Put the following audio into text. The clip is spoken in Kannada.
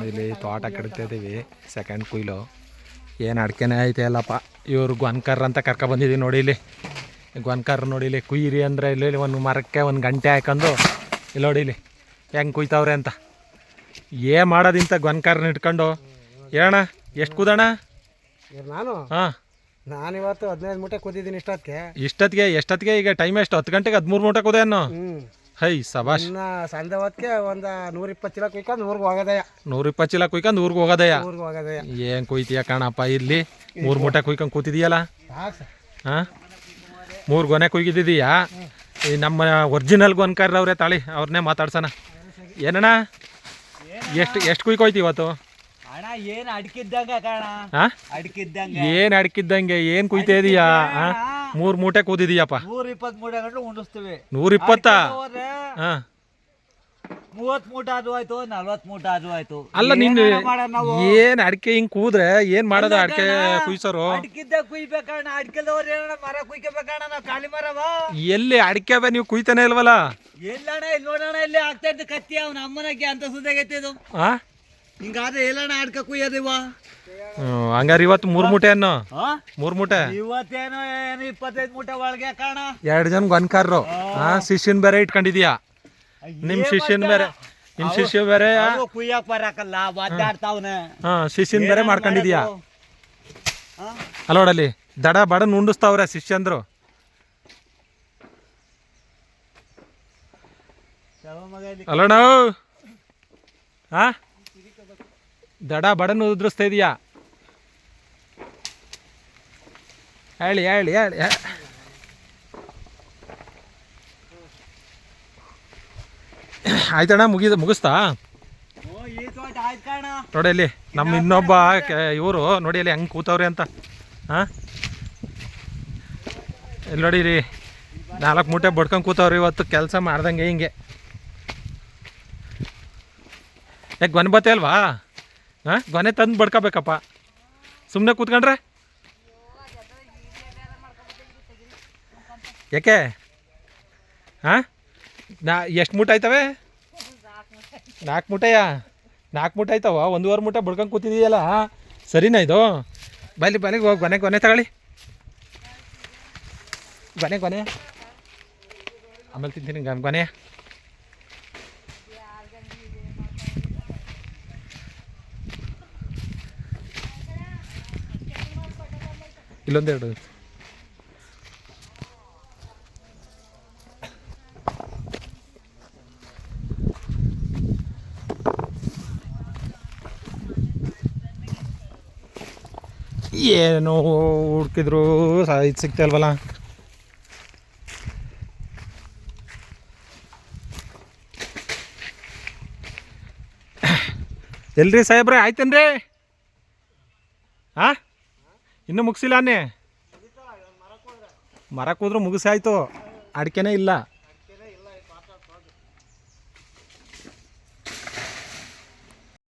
ಇಲ್ಲಿ ತೋಟ ಕೆಡ್ತಾ ಇದ್ದೀವಿ. ಸೆಕೆಂಡ್ ಕುಯ್ಲು ಏನು ಅಡಿಕೆನೇ ಐತೆ ಅಲ್ಲಪ್ಪ. ಇವ್ರು ಗೊನ್ಕರ್ ಅಂತ ಕರ್ಕೊಬಂದಿದ್ದೀವಿ. ನೋಡಿ ಇಲ್ಲಿ ಗೊನ್ಕರ್ ನೋಡಿ ಇಲ್ಲಿ ಕುಯ್ಯಿರಿ ಅಂದರೆ ಇಲ್ಲಿ ಒಂದು ಮರಕ್ಕೆ ಒಂದು ಗಂಟೆ ಹಾಕೊಂಡು ಇಲ್ಲಿ ನೋಡಿ ಇಲ್ಲಿ ಹೆಂಗೆ ಕುಯ್ತವ್ರೆ ಅಂತ. ಏನು ಮಾಡೋದಿಂತ ಗೊನ್ಕರ್ನ ಇಟ್ಕೊಂಡು ಹೇಳೋಣ. ಎಷ್ಟು ಕೂದೋಣ ನಾನು? ಹಾಂ, ನಾನಿವತ್ತು 15 ಮೂಟೆ ಕೂದಿದ್ದೀನಿ ಎಷ್ಟೊತ್ತಿಗೆ ಈಗ ಟೈಮ್ ಎಷ್ಟು? 10 ಗಂಟೆಗೆ 13 ಮೂಟೆ ಕೂದೆ ಅನ್ನೋ. ಹೈ ಸಬಾಷ್. ಸಂಜೆ ಹೊತ್ತಿಗೆ ಒಂದು 120 ಚೀಲ ಕುಯ್ಕೊಂಡು ಊರಿಗೆ ಹೋಗೋದಯ್ಯ. 120 ಚೀಲ ಕುಯ್ಕೊಂಡು ಊರಿಗೆ ಹೋಗೋದಯ್ಯ. ಏನು ಕುಯ್ತೀಯ ಕಾಣಪ್ಪ. ಇಲ್ಲಿ 3 ಮೂಟೆ ಕುಯ್ಕೊಂಡು ಕೂತಿದೀಯಲ್ಲ. ಹಾಂ, 3 ಗೊನೆ ಕುಯ್ಗಿದ್ದೀಯಾ? ಈ ನಮ್ಮ ಒರಿಜಿನಲ್ ಗೊನ್ಕರ್ ಅವ್ರೆ ತಾಳಿ, ಅವ್ರನ್ನೇ ಮಾತಾಡ್ಸೋಣ. ಏನಣ್ಣ ಎಷ್ಟು ಕುಯ್ಕೊಯ್ತಿ ಇವತ್ತು? ಏನು ಅಡಿಕಿದ್ದಂಗೆ ಕಾಣ. ಏನು ಅಡಿಕಿದ್ದಂಗೆ ಏನು ಕುಯ್ತಾ ಇದೀಯಾ? 3 ಮೂಟೆ ಕೂದಿದೀಯಪ್ಪ. 120 ಮೂಟೆ ಗಂಟು ಉಂಡಿಸ್ತೀವಿ. 120? ಹಾಂ, 30 ಮೂಟೆ ಅದು ಆಯ್ತು, 40 ಮೂಟೆ ಅದು ಆಯ್ತು. ಅಲ್ಲ ನೀನು ಏನು ಅಡಿಕೆ ಹಿಂಗೆ ಕೂದ್ರೆ ಏನು ಮಾಡೋದು? ಅಡಿಕೆ ಕುಯ್ಸೋರು ಅಡಿಕಿದ್ದಾಗ ಕುಯ್ಬೇಕಣ್ಣ. ಅಡಿಕೆದವ್ರು ಏನಣ್ಣ ಮರ ಕುಯ್ಕೋಬೇಕಣ್ಣ. ನಾವು ಖಾಲಿ ಮರವ ಎಲ್ಲಿ ಅಡಿಕೆ ನೀವು ಕುಯ್ತಾನೆ ಇಲ್ವಲ್ಲ? ಎಲ್ಲಣ್ಣ ಇಲ್ಲಿ ನೋಡೋಣ, ಇಲ್ಲಿ ಆಗ್ತಾ ಇದ್ದ ಕತ್ತಿ ಅವನ ಅಮ್ಮನಕ್ಕೆ ಅಂತ ಸುದ್ದಾಗೈತೆ ಇದು. ಹಾಂ, ಹಿಂಗಾದ್ರೆ ಎಲ್ಲಣ್ಣ ಅಡ್ಕ ಕುಯ್ಯೋದಿವ. ಹಂಗಾರೆ ಇವತ್ತು 3 ಮೂಟೆ ಅನ್ನೋ. 3 ಮೂಟೆ ಇವತ್ತೇನೋ 25 ಮೂಟೆ ಒಳಗೆ ಕಾಣ. 2 ಜನ ಗೊನ್ಕಾರ್ರು. ಶಿಷ್ಯನ್ ಬೇರೆ ಇಟ್ಕೊಂಡಿದ್ಯಾ? ನಿಮ್ ಶಿಷ್ಯನ್ ಬೇರೆ, ನಿಮ್ ಶಿಷ್ಯ ಬೇರೆ ಕುಯ್ಯಕ್ ಬರಕಲ್ಲ, ಒದ್ದಾಡ್ತಾವ್ನೆ. ಶಿಷ್ಯನ್ ಬೇರೆ ಮಾಡ್ಕೊಂಡಿದ್ಯಾ? ಅಲ್ಲ ನೋಡಲ್ಲಿ ದಡ ಬಡ ಉಂಡಿಸ್ತಾವ್ರೆ ಶಿಷ್ಯಂದ್ರು. ಅಲ್ಲೋಣ, ಹಾ ದಡ ಬಡನ್ನು ಉದ್ರಿಸ್ತಾ ಇದೀಯಾ? ಹೇಳಿ ಹೇಳಿ ಹೇಳಿ. ಆಯ್ತಣ್ಣ, ಮುಗಿಸ್ತಾ ನೋಡಿ ಅಲ್ಲಿ ನಮ್ಮ ಇನ್ನೊಬ್ಬ ಇವರು ನೋಡಿ ಅಲ್ಲಿ ಹೆಂಗೆ ಕೂತವ್ರೆ ಅಂತ. ಹಾಂ, ಇಲ್ಲಿ ನೋಡಿರಿ 4 ಮೂಟೆ ಬಡ್ಕೊಂಡು ಕೂತವ್ರಿ ಇವತ್ತು ಕೆಲಸ ಮಾಡ್ದಂಗೆ. ಹಿಂಗೆ ಯಾಕೆ ಗೊನೆ ಬತ್ತೆ ಅಲ್ವಾ? ಹಾಂ, ಗೊನೆ ತಂದು ಬಡ್ಕೋಬೇಕಪ್ಪ. ಸುಮ್ಮನೆ ಕೂತ್ಕೊಂಡ್ರೆ ಯಾಕೆ? ಹಾಂ, ಎಷ್ಟು ಮೂಟೆ ಆಯ್ತವೆ? 4 ಮೂಟೆಯಾ? 4 ಮೂಟೆ ಆಯ್ತವ. 1.5 ಮೂಟೆ ಬಡ್ಕೊಂಡು ಕೂತಿದೀಯಲ್ಲ, ಸರಿನಾ ಇದು? ಬಲಿಗೆ ಹೋಗಿ ಗೊನೆ ತಗೊಳ್ಳಿ. ಗೊನೆ ಆಮೇಲೆ ತಿಂತೀನಿ ಗೊನೆ. ಇಲ್ಲೊಂದೆರಡು ಏನು ಹುಡ್ಕಿದ್ರು ಇದು ಸಿಗ್ತಾ ಇಲ್ವಲ್ಲ. ಎಲ್ರಿ ಸಾಹೇಬ್ರೆ, ಆಯ್ತೇನ್ರಿ? ಹಾಂ, ಇನ್ನೂ ಮುಗಿಸಿಲ್ಲ ಅನ್ನೇ. ಮರ ಕೂದ್ರು ಮುಗಿಸಾಯ್ತು, ಅಡಿಕೆನೇ ಇಲ್ಲ.